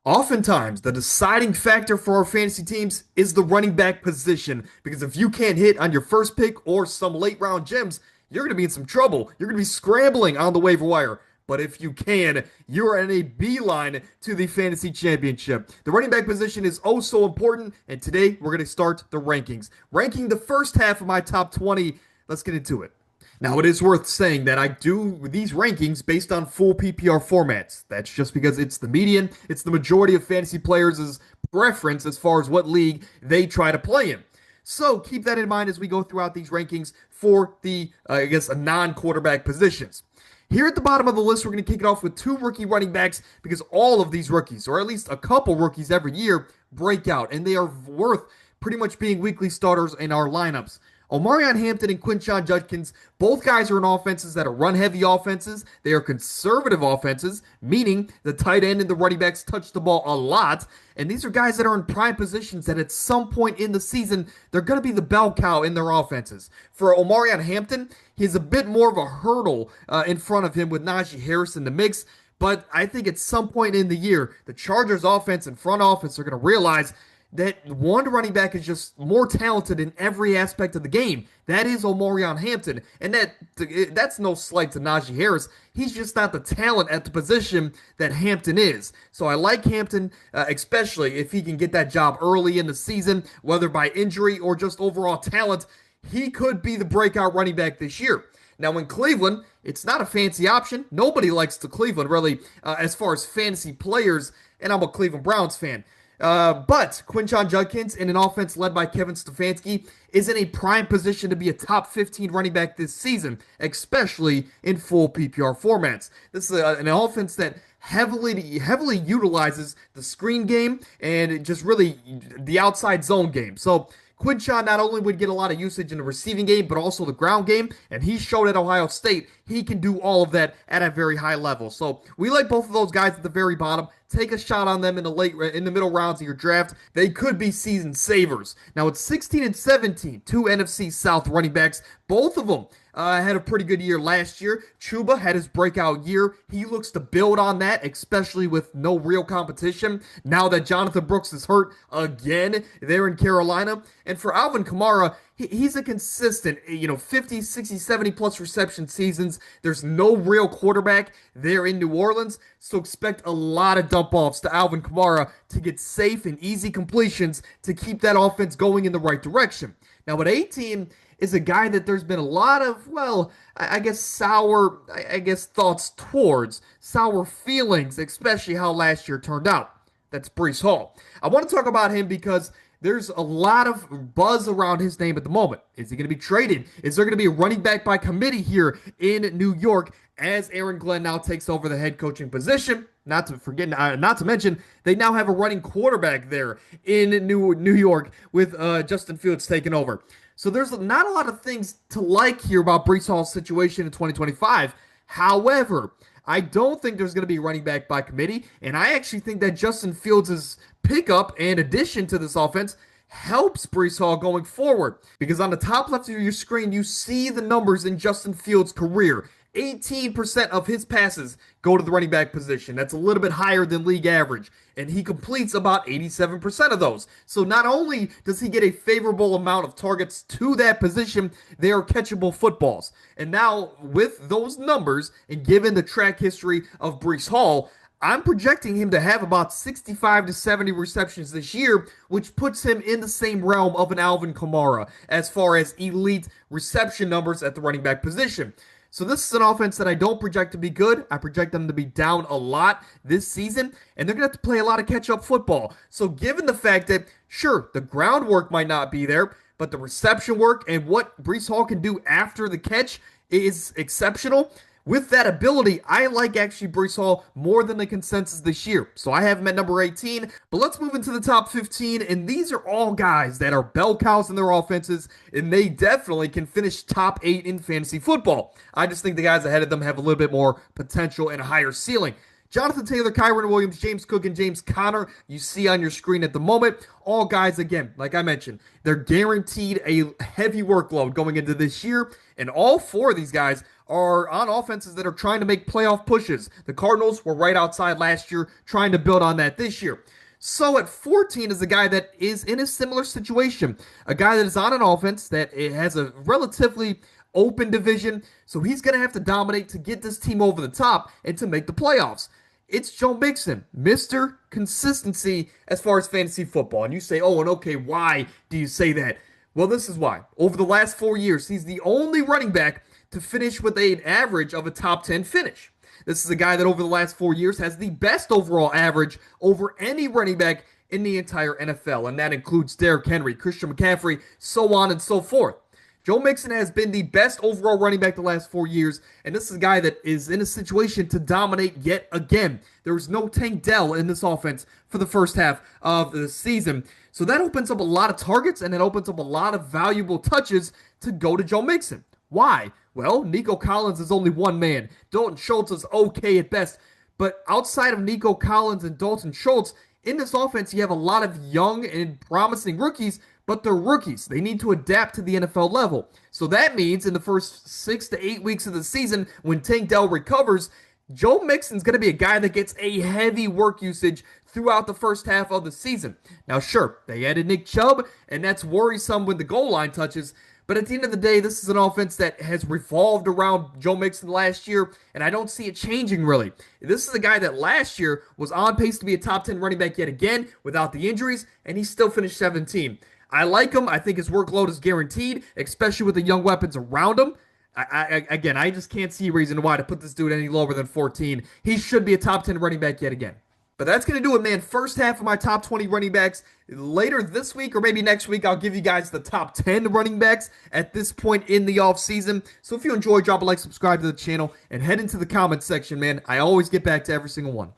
Oftentimes, the deciding factor for our fantasy teams is the running back position. Because if you can't hit on your first pick or some late round gems, you're going to be in some trouble. You're going to be scrambling on the waiver wire. But if you can, you're in a beeline to the fantasy championship. The running back position is oh so important. And today, we're going to start the rankings. Ranking the first half of my top 20. Let's get into it. Now, it is worth saying that I do these rankings based on full PPR formats. That's just because it's the median, it's the majority of fantasy players' preference as far as what league they try to play in. So keep that in mind as we go throughout these rankings for the, non-quarterback positions. Here at the bottom of the list, we're going to kick it off with two rookie running backs because all of these rookies, or at least a couple rookies every year, break out, and they are worth pretty much being weekly starters in our lineups. Omarion Hampton and Quinshon Judkins, both guys are in offenses that are run-heavy offenses. They are conservative offenses, meaning the tight end and the running backs touch the ball a lot. And these are guys that are in prime positions that at some point in the season, they're going to be the bell cow in their offenses. For Omarion Hampton, he's a bit more of a hurdle in front of him with Najee Harris in the mix. But I think at some point in the year, the Chargers offense and front office are going to realize that one running back is just more talented in every aspect of the game. That is Omarion Hampton. And that's no slight to Najee Harris. He's just not the talent at the position that Hampton is. So I like Hampton, especially if he can get that job early in the season, whether by injury or just overall talent. He could be the breakout running back this year. Now, in Cleveland, it's not a fancy option. Nobody likes the Cleveland, really, as far as fantasy players, and I'm a Cleveland Browns fan. But Quinshon Judkins in an offense led by Kevin Stefanski is in a prime position to be a top 15 running back this season, especially in full PPR formats. This is an offense that heavily utilizes the screen game and just really the outside zone game. So Quinshon not only would get a lot of usage in the receiving game, but also the ground game, and he showed at Ohio State he can do all of that at a very high level. So we like both of those guys at the very bottom. Take a shot on them in the middle rounds of your draft. They could be season savers. Now it's 16 and 17, two NFC South running backs, both of them had a pretty good year last year. Chuba had his breakout year. He looks to build on that, especially with no real competition. Now that Jonathan Brooks is hurt again there in Carolina. And for Alvin Kamara, he's a consistent, 50, 60, 70 plus reception seasons. There's no real quarterback there in New Orleans. So expect a lot of dump offs to Alvin Kamara to get safe and easy completions to keep that offense going in the right direction. Now at 18, is a guy that there's been a lot of, sour, thoughts towards, sour feelings, especially how last year turned out. That's Breece Hall. I want to talk about him because there's a lot of buzz around his name at the moment. Is he going to be traded? Is there going to be a running back by committee here in New York as Aaron Glenn now takes over the head coaching position? Not to mention, they now have a running quarterback there in New York with Justin Fields taking over. So there's not a lot of things to like here about Breece Hall's situation in 2025. However, I don't think there's going to be a running back by committee, and I actually think that Justin Fields' pickup and addition to this offense helps Breece Hall going forward. Because on the top left of your screen, you see the numbers in Justin Fields' career. 18% of his passes go to the running back position. That's a little bit higher than league average. And he completes about 87% of those. So not only does he get a favorable amount of targets to that position, they are catchable footballs. And now with those numbers and given the track history of Breece Hall, I'm projecting him to have about 65 to 70 receptions this year, which puts him in the same realm of an Alvin Kamara as far as elite reception numbers at the running back position. So this is an offense that I don't project to be good. I project them to be down a lot this season, and they're going to have to play a lot of catch-up football. So given the fact that, sure, the groundwork might not be there, but the reception work and what Breece Hall can do after the catch is exceptional. With that ability, I like actually Breece Hall more than the consensus this year. So I have him at number 18. But let's move into the top 15. And these are all guys that are bell cows in their offenses. And they definitely can finish top 8 in fantasy football. I just think the guys ahead of them have a little bit more potential and a higher ceiling. Jonathan Taylor, Kyron Williams, James Cook, and James Conner, you see on your screen at the moment. All guys, again, like I mentioned, they're guaranteed a heavy workload going into this year, and all four of these guys are on offenses that are trying to make playoff pushes. The Cardinals were right outside last year, trying to build on that this year. So at 14 is a guy that is in a similar situation, a guy that is on an offense that it has a relatively open division, so he's going to have to dominate to get this team over the top and to make the playoffs. It's Joe Mixon, Mr. Consistency as far as fantasy football. And you say, oh, and okay, why do you say that? Well, this is why. Over the last 4 years, he's the only running back to finish with an average of a top 10 finish. This is a guy that over the last 4 years has the best overall average over any running back in the entire NFL, and that includes Derrick Henry, Christian McCaffrey, so on and so forth. Joe Mixon has been the best overall running back the last 4 years, and this is a guy that is in a situation to dominate yet again. There was no Tank Dell in this offense for the first half of the season, so that opens up a lot of targets, and it opens up a lot of valuable touches to go to Joe Mixon. Why? Well, Nico Collins is only one man. Dalton Schultz is okay at best. But outside of Nico Collins and Dalton Schultz, in this offense, you have a lot of young and promising rookies, but they're rookies. They need to adapt to the NFL level. So that means in the first 6 to 8 weeks of the season, when Tank Dell recovers, Joe Mixon's going to be a guy that gets a heavy work usage throughout the first half of the season. Now, sure, they added Nick Chubb, and that's worrisome when the goal line touches. But at the end of the day, this is an offense that has revolved around Joe Mixon last year, and I don't see it changing really. This is a guy that last year was on pace to be a top 10 running back yet again without the injuries, and he still finished 17. I like him. I think his workload is guaranteed, especially with the young weapons around him. I just can't see a reason why to put this dude any lower than 14. He should be a top 10 running back yet again. But that's going to do it, man. First half of my top 20 running backs. Later this week or maybe next week, I'll give you guys the top 10 running backs at this point in the offseason. So if you enjoy, drop a like, subscribe to the channel, and head into the comments section, man. I always get back to every single one.